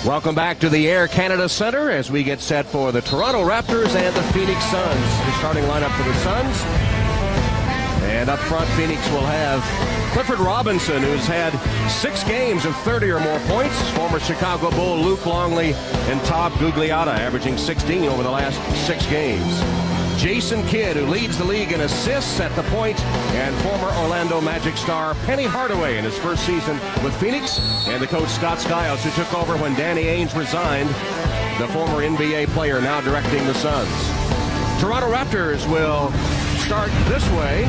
Welcome back to the Air Canada Centre as we get set for the Toronto Raptors and the Phoenix Suns. The starting lineup for the Suns. And up front, Phoenix will have Clifford Robinson, who's had 6 games of 30 or more points. Former Chicago Bull Luke Longley and Todd Gugliotta averaging 16 over the last 6 games. Jason Kidd, who leads the league in assists at the point, and former Orlando Magic star Penny Hardaway in his first season with Phoenix, and the coach Scott Skiles, who took over when Danny Ainge resigned, the former NBA player now directing the Suns. Toronto Raptors will start this way.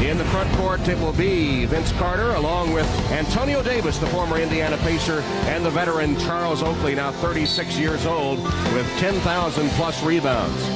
In the front court, it will be Vince Carter along with Antonio Davis, the former Indiana Pacer, and the veteran Charles Oakley, now 36 years old, with 10,000 plus rebounds.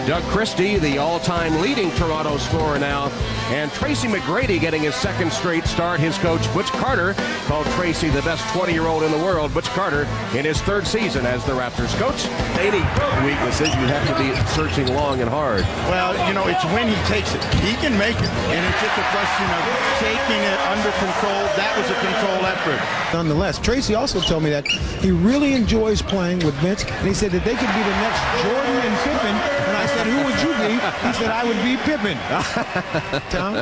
Doug Christie, the all-time leading Toronto scorer now, and Tracy McGrady getting his 2nd straight start. His coach, Butch Carter, called Tracy the best 20-year-old in the world. Butch Carter in his 3rd season as the Raptors coach. Any weaknesses, you have to be searching long and hard. Well, you know, it's when he takes it. He can make it, and it's just a question of taking it under control. That was a control effort. Nonetheless, Tracy also told me that he really enjoys playing with Vince, and he said that they could be the next Jordan and Pippen. And I said, who would you be? He said, I would be Pippen. Tom?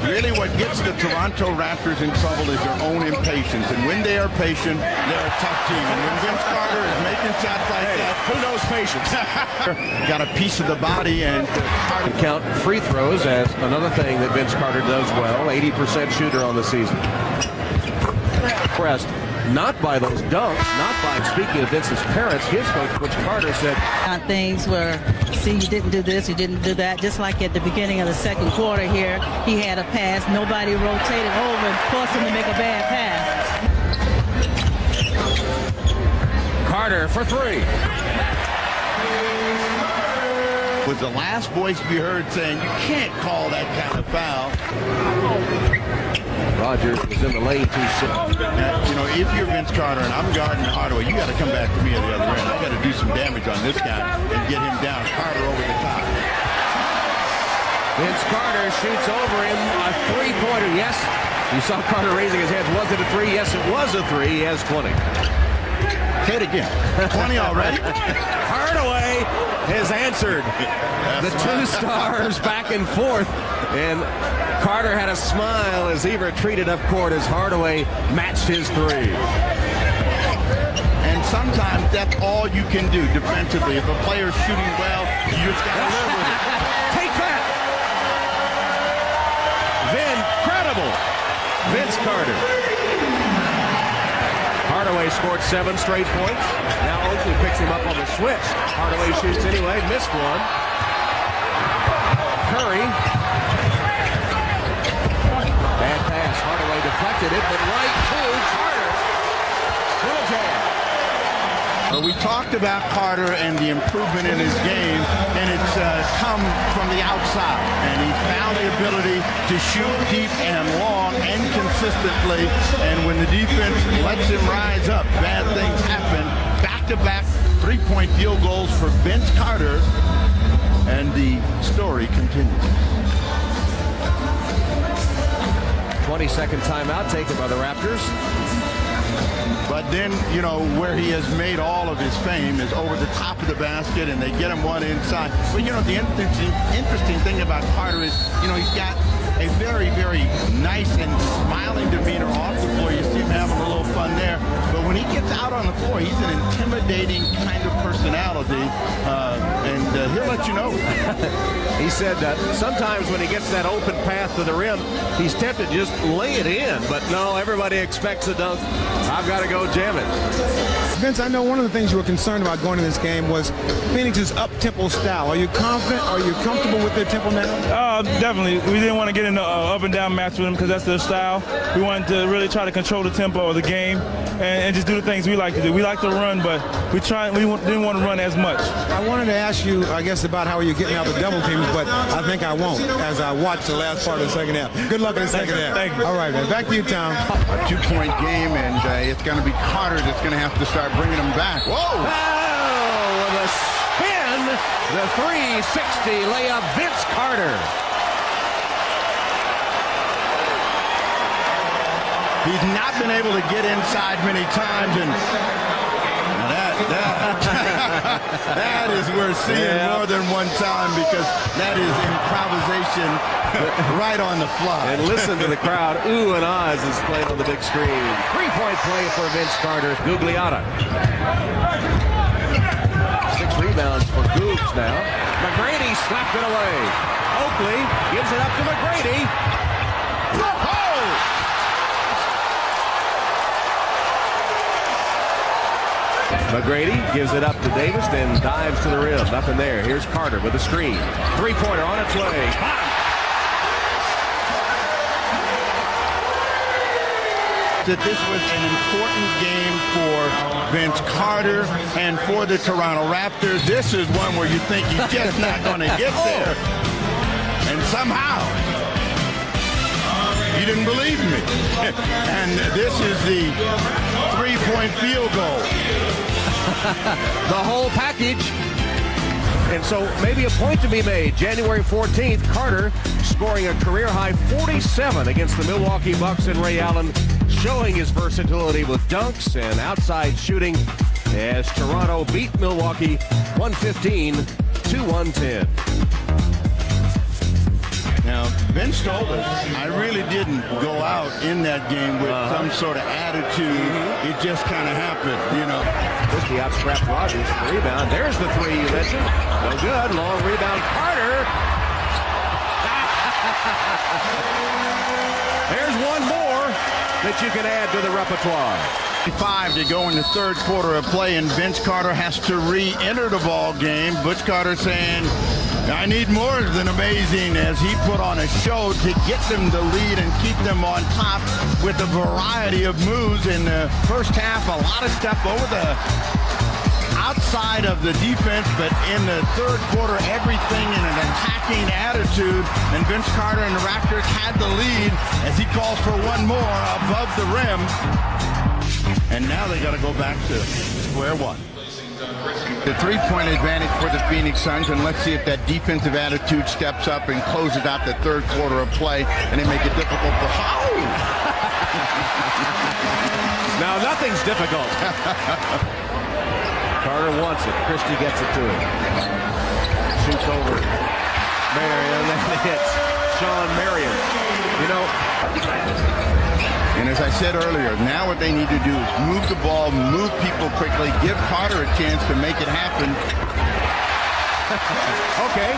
Really, what gets the Toronto Raptors in trouble is their own impatience. And when they are patient, they're a tough team. And when Vince Carter is making shots like that, who knows patience? Got a piece of the body, and Carter count free throws as another thing that Vince Carter does well. 80% shooter on the season. Impressed not by those dunks, not by, speaking of Vince's parents, his coach, Butch Carter, said things where, see, you didn't do this, you didn't do that. Just like at the beginning of the 2nd quarter here, he had a pass. Nobody rotated over and forced him to make a bad pass. Carter for 3. Was the last voice we heard saying, you can't call that kind of foul. Rogers is in the lane too soon. You know, if you're Vince Carter and I'm guarding Hardaway, you got to come back to me at the other end. I got to do some damage on this guy and get him down. Carter over the top. Vince Carter shoots over him a 3-pointer. Yes, you saw Carter raising his hands. Was it a 3? Yes, it was a 3. He has 20. Say it again. 20 already? Hardaway has answered. The 2 stars back and forth. And Carter had a smile as he retreated up court as Hardaway matched his 3. And sometimes that's all you can do defensively. If a player's shooting well, you just got to live with it. Take that! Incredible! Vince Carter. Hardaway scored 7 straight points. Now Oakley picks him up on the switch. Hardaway shoots anyway, missed one. Curry. Bad pass. Hardaway deflected it, but right to Carter. Good jam. Well, we talked about Carter and the improvement in his game, and it's come from the outside. And he found the ability to shoot deep and long and consistently. And when the defense lets him rise up, bad things happen. Back-to-back 3-point field goals for Vince Carter. And the story continues. 20-second timeout taken by the Raptors. But then, you know, where he has made all of his fame is over the top of the basket, and they get him one inside. But, you know, the interesting thing about Carter is, you know, he's got a very, very nice and smiling demeanor off the floor. You see him having a little fun there. But when he gets out on the floor, he's an intimidating kind of personality, and he'll let you know. He said that sometimes when he gets that open path to the rim, he's tempted to just lay it in. But no, everybody expects a dunk. I've got to go jam it. Vince, I know one of the things you were concerned about going to this game was Phoenix's up-tempo style. Are you confident? Are you comfortable with their tempo now? Definitely. We didn't want to get in the up-and-down match with them because that's their style. We wanted to really try to control the tempo of the game and just do the things we like to do. We like to run, but we didn't want to run as much. I wanted to ask you, I guess, about how you're getting out the double teams, but I think I won't as I watch the last part of the second half. Good luck in the second half. Thank you. All right, man. Back to you, Tom. A 2-point game, and it's going to be Carter that's going to have to start bringing them back. Whoa! Oh, with a spin, the 360 layup, Vince Carter. He's not been able to get inside many times, and that is worth seeing more than one time, because that is improvisation right on the fly. And listen to the crowd ooh and ah as it's played on the big screen. 3-point play for Vince Carter. Gugliotta. 6 rebounds for Googs now. McGrady slapped it away. Oakley gives it up to McGrady. McGrady gives it up to Davis, then dives to the rim. Nothing there. Here's Carter with a screen. 3-pointer on its way. That this was an important game for Vince Carter and for the Toronto Raptors. This is one where you think he's just not going to get there. And somehow, you didn't believe me. And this is the 3-point field goal. The whole package. And so maybe a point to be made. January 14th, Carter scoring a career-high 47 against the Milwaukee Bucks and Ray Allen, showing his versatility with dunks and outside shooting as Toronto beat Milwaukee 115 to 110. Now, Vince told us, I really didn't go out in that game with some sort of attitude. It just kind of happened, you know. Christie out-scrapped Rogers for the rebound. There's the 3 you mentioned. No good. Long rebound. Carter. There's one more that you can add to the repertoire. 5 to go in the third quarter of play, and Vince Carter has to re-enter the ball game. Butch Carter saying, I need more than amazing, as he put on a show to get them the lead and keep them on top with a variety of moves. In the first half, a lot of stuff over the outside of the defense, but in the third quarter, everything in an attacking attitude. And Vince Carter and the Raptors had the lead as he calls for one more above the rim. And now they got to go back to square one. The 3-point advantage for the Phoenix Suns, and let's see if that defensive attitude steps up and closes out the third quarter of play, and they make it difficult for Now nothing's difficult. Carter wants it. Christie gets it to him. Shoots over Marion, and then hits Sean Marion. You know, and as I said earlier, now what they need to do is move the ball, move people quickly, give Carter a chance to make it happen. Okay.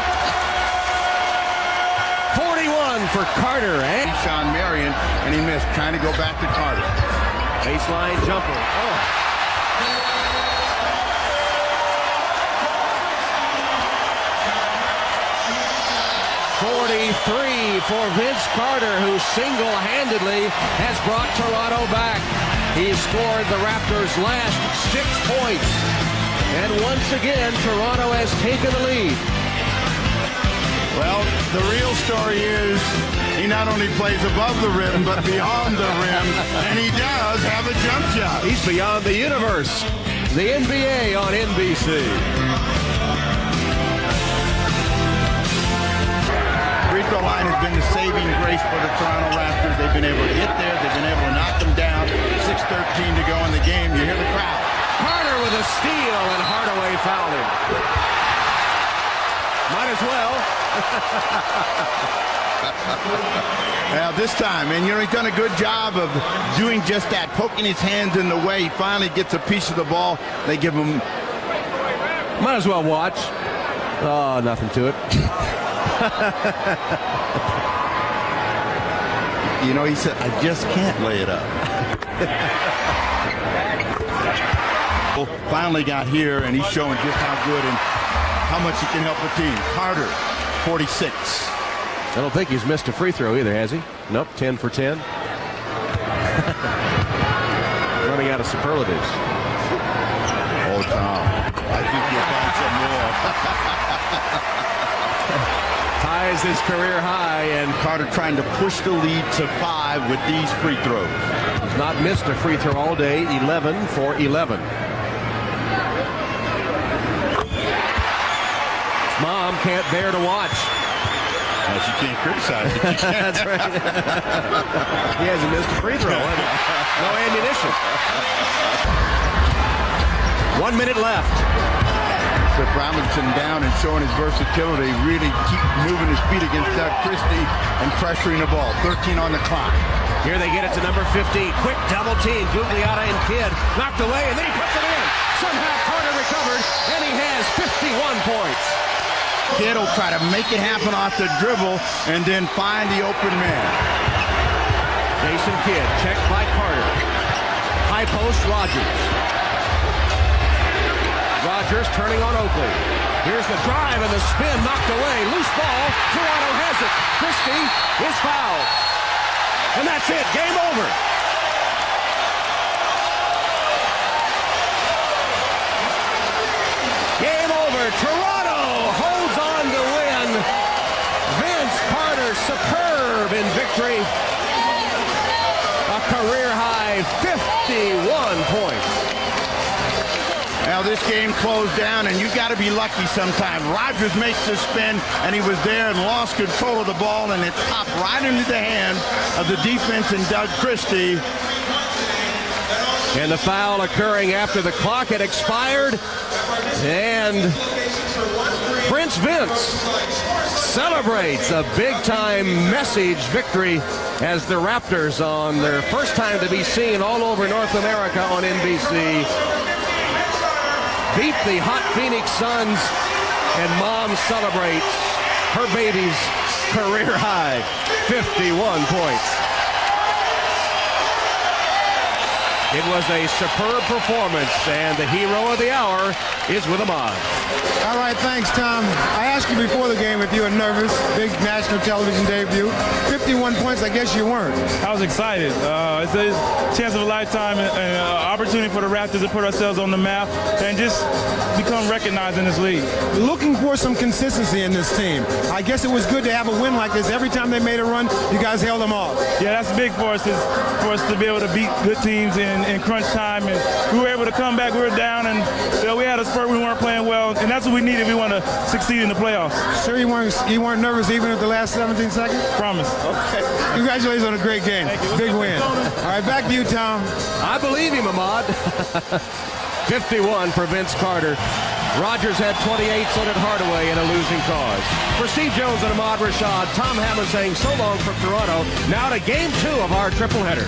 41 for Carter. And Sean Marion, and he missed. Trying to go back to Carter. Baseline jumper. Oh. 43 for Vince Carter, who single-handedly has brought Toronto back. He scored the Raptors' last 6 points. And once again, Toronto has taken the lead. Well, the real story is he not only plays above the rim, but beyond the rim, and he does have a jump shot. He's beyond the universe. The NBA on NBC. Free throw line has been the saving grace for the Toronto Raptors. They've been able to get there. They've been able to knock them down. 6:13 to go in the game. You hear the crowd. Carter with a steal, and Hardaway fouled him. Might as well. Now this time, and he's done a good job of doing just that, poking his hands in the way. He finally gets a piece of the ball. They give him. Might as well watch. Oh, nothing to it. You know, he said, I just can't lay it up. Finally got here, and he's showing just how good and how much he can help the team. Carter, 46. I don't think he's missed a free throw either, has he? Nope, 10 for 10. Running out of superlatives. Oh, Tom, I think you'll find some more. Ties his career high, and Carter trying to push the lead to 5 with these free throws. He's not missed a free throw all day. 11 for 11. Mom can't bear to watch. Unless you can't criticize it. You can't. That's right. He hasn't missed a free throw. No ammunition. 1 minute left. Put Robinson down and showing his versatility, really keep moving his feet against Doug Christie and pressuring the ball. 13 on the clock. Here they get it to number 15. Quick double team. Gugliotta and Kidd knocked away, and then he puts it in. Somehow Carter recovered, and he has 51 points. Kidd will try to make it happen off the dribble and then find the open man. Jason Kidd checked by Carter. High post Rogers. Rogers turning on Oakley. Here's the drive and the spin knocked away. Loose ball. Toronto has it. Christie is fouled. And that's it. Game over. Game over. Toronto holds on to win. Vince Carter superb in victory. A career high 51 points. Now this game closed down, and you got to be lucky sometime. Rogers makes the spin, and he was there and lost control of the ball, and it popped right into the hands of the defense and Doug Christie. And the foul occurring after the clock had expired. And Prince Vince celebrates a big-time message victory as the Raptors, on their first time to be seen all over North America on NBC, beat the hot Phoenix Suns, and Mom celebrates her baby's career high 51 points. It was a superb performance, and the hero of the hour is with Ahmad. All right, thanks, Tom. I asked you before the game if you were nervous. Big national television debut. 51 points, I guess you weren't. I was excited. It's a chance of a lifetime and an opportunity for the Raptors to put ourselves on the map and just become recognized in this league. Looking for some consistency in this team. I guess it was good to have a win like this. Every time they made a run, you guys held them off. Yeah, that's big for us, is for us to be able to beat good teams in crunch time. And we were able to come back. We were down, and we had a spurt. We weren't playing well, and that's what we needed if we want to succeed in the playoffs. Sure you weren't nervous even at the last 17 seconds? Promise. Okay. Congratulations on a great game. Big win. All right, back to you, Tom. I believe him, Ahmad. 51 for Vince Carter. Rogers had 28, so did Hardaway, in a losing cause. For Steve Jones and Ahmad Rashad, Tom Hammond saying so long from Toronto. Now to Game 2 of our triple header.